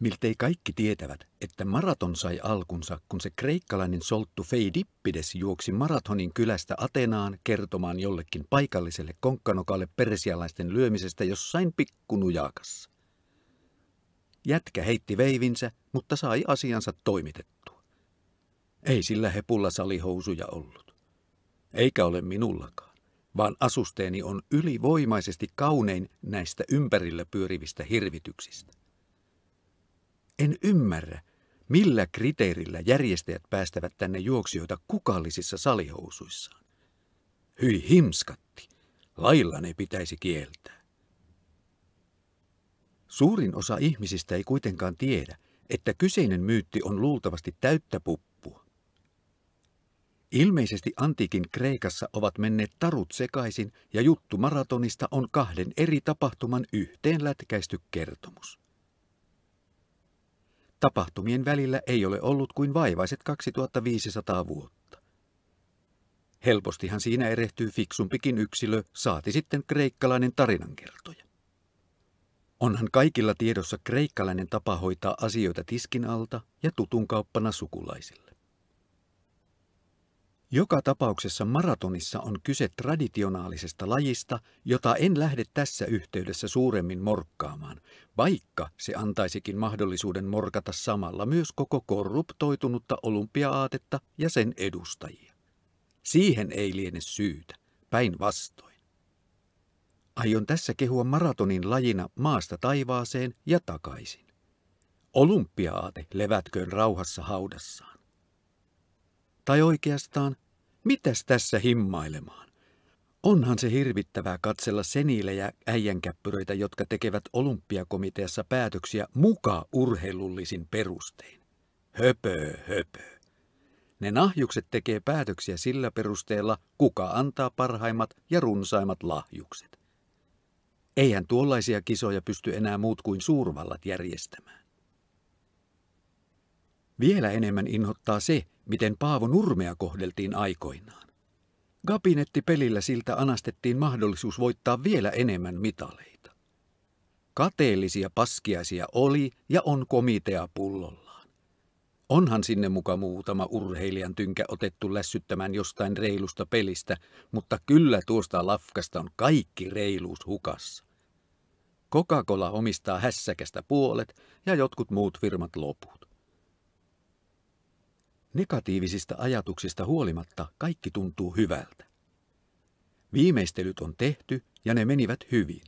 Miltei kaikki tietävät, että maraton sai alkunsa, kun se kreikkalainen solttu Feidippides juoksi Marathonin kylästä Atenaan kertomaan jollekin paikalliselle konkkanokalle persialaisten lyömisestä jossain pikkunujakassa. Jätkä heitti veivinsä, mutta sai asiansa toimitettua. Ei sillä hepulla salihousuja ollut. Eikä ole minullakaan, vaan asusteeni on ylivoimaisesti kaunein näistä ympärillä pyörivistä hirvityksistä. En ymmärrä, millä kriteerillä järjestäjät päästävät tänne juoksijoita kukallisissa salihousuissaan. Hyi himskatti, lailla ne pitäisi kieltää. Suurin osa ihmisistä ei kuitenkaan tiedä, että kyseinen myytti on luultavasti täyttä puppua. Ilmeisesti antiikin Kreikassa ovat menneet tarut sekaisin ja juttu maratonista on kahden eri tapahtuman yhteen lätkäisty kertomus. Tapahtumien välillä ei ole ollut kuin vaivaiset 2500 vuotta. Helpostihan siinä erehtyy fiksumpikin yksilö, saati sitten kreikkalainen tarinankertoja. Onhan kaikilla tiedossa kreikkalainen tapa hoitaa asioita tiskin alta ja tutunkauppana sukulaisille. Joka tapauksessa maratonissa on kyse traditionaalisesta lajista, jota en lähde tässä yhteydessä suuremmin morkkaamaan, vaikka se antaisikin mahdollisuuden morkata samalla myös koko korruptoitunutta olympia-aatetta ja sen edustajia. Siihen ei liene syytä, päinvastoin. Aion tässä kehua maratonin lajina maasta taivaaseen ja takaisin. Olympia-aate levätköön rauhassa haudassaan. Tai oikeastaan, mitäs tässä himmailemaan? Onhan se hirvittävää katsella seniilejä äijänkäppyröitä, jotka tekevät olympiakomiteassa päätöksiä muka urheilullisin perustein. Höpö. Ne nahjukset tekee päätöksiä sillä perusteella, kuka antaa parhaimmat ja runsaimmat lahjukset. Eihän tuollaisia kisoja pysty enää muut kuin suurvallat järjestämään. Vielä enemmän inhottaa se, miten Paavo Nurmea kohdeltiin aikoinaan. Gabinettipelillä siltä anastettiin mahdollisuus voittaa vielä enemmän mitaleita. Kateellisia paskiaisia oli ja on komitea pullollaan. Onhan sinne muka muutama urheilijan tynkä otettu lässyttämään jostain reilusta pelistä, mutta kyllä tuosta lafkasta on kaikki reiluus hukassa. Coca-Cola omistaa hässäkästä puolet ja jotkut muut firmat loput. Negatiivisista ajatuksista huolimatta kaikki tuntuu hyvältä. Viimeistelyt on tehty ja ne menivät hyvin.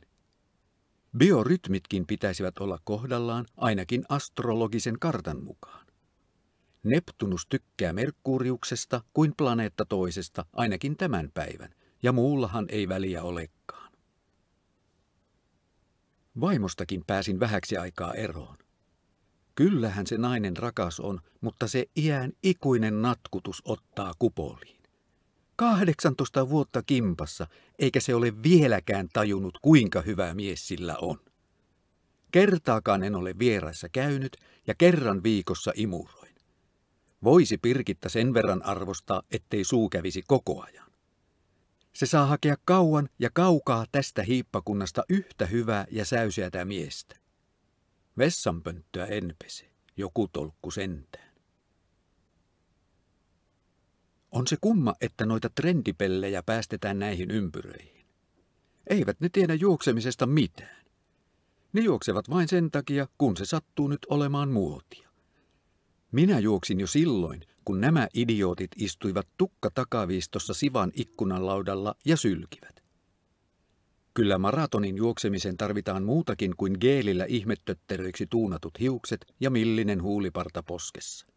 Biorytmitkin pitäisivät olla kohdallaan ainakin astrologisen kartan mukaan. Neptunus tykkää Merkuriuksesta kuin planeetta toisesta ainakin tämän päivän, ja muullahan ei väliä olekaan. Vaimostakin pääsin vähäksi aikaa eroon. Kyllähän se nainen rakas on, mutta se iän ikuinen natkutus ottaa kupoliin. 18 vuotta kimpassa, eikä se ole vieläkään tajunnut, kuinka hyvä mies sillä on. Kertaakaan en ole vieraissa käynyt ja kerran viikossa imuroin. Voisi Pirkitta sen verran arvostaa, ettei suu kävisi koko ajan. Se saa hakea kauan ja kaukaa tästä hiippakunnasta yhtä hyvää ja säyseätä miestä. Vessanpönttöä en pese, joku tolkku sentään. On se kumma, että noita trendipellejä päästetään näihin ympyröihin. Eivät ne tiedä juoksemisesta mitään. Ne juoksevat vain sen takia, kun se sattuu nyt olemaan muotia. Minä juoksin jo silloin, kun nämä idiootit istuivat tukka takaviistossa Sivan ikkunanlaudalla ja sylkivät. Kyllä maratonin juoksemisen tarvitaan muutakin kuin geelillä ihmettötteröiksi tuunatut hiukset ja millinen huuliparta poskessa.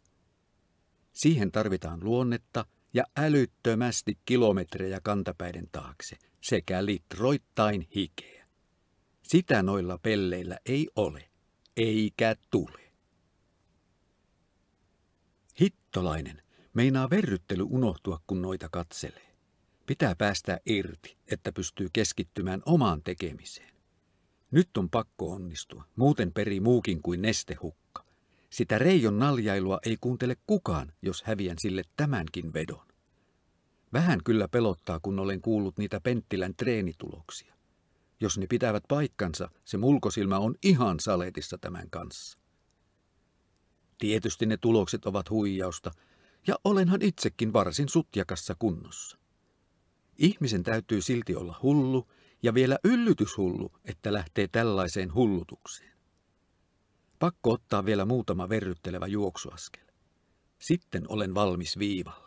Siihen tarvitaan luonnetta ja älyttömästi kilometrejä kantapäiden taakse sekä litroittain hikeä. Sitä noilla pelleillä ei ole, eikä tule. Hittolainen, meinaa verryttely unohtua, kun noita katselee. Pitää päästää irti, että pystyy keskittymään omaan tekemiseen. Nyt on pakko onnistua, muuten perii muukin kuin nestehukka. Sitä Reijon naljailua ei kuuntele kukaan, jos häviän sille tämänkin vedon. Vähän kyllä pelottaa, kun olen kuullut niitä Penttilän treenituloksia. Jos ne pitävät paikkansa, se mulkosilmä on ihan saletissa tämän kanssa. Tietysti ne tulokset ovat huijausta, ja olenhan itsekin varsin sutjakassa kunnossa. Ihmisen täytyy silti olla hullu, ja vielä yllytyshullu, että lähtee tällaiseen hullutukseen. Pakko ottaa vielä muutama verryttelevä juoksuaskel. Sitten olen valmis viivalle.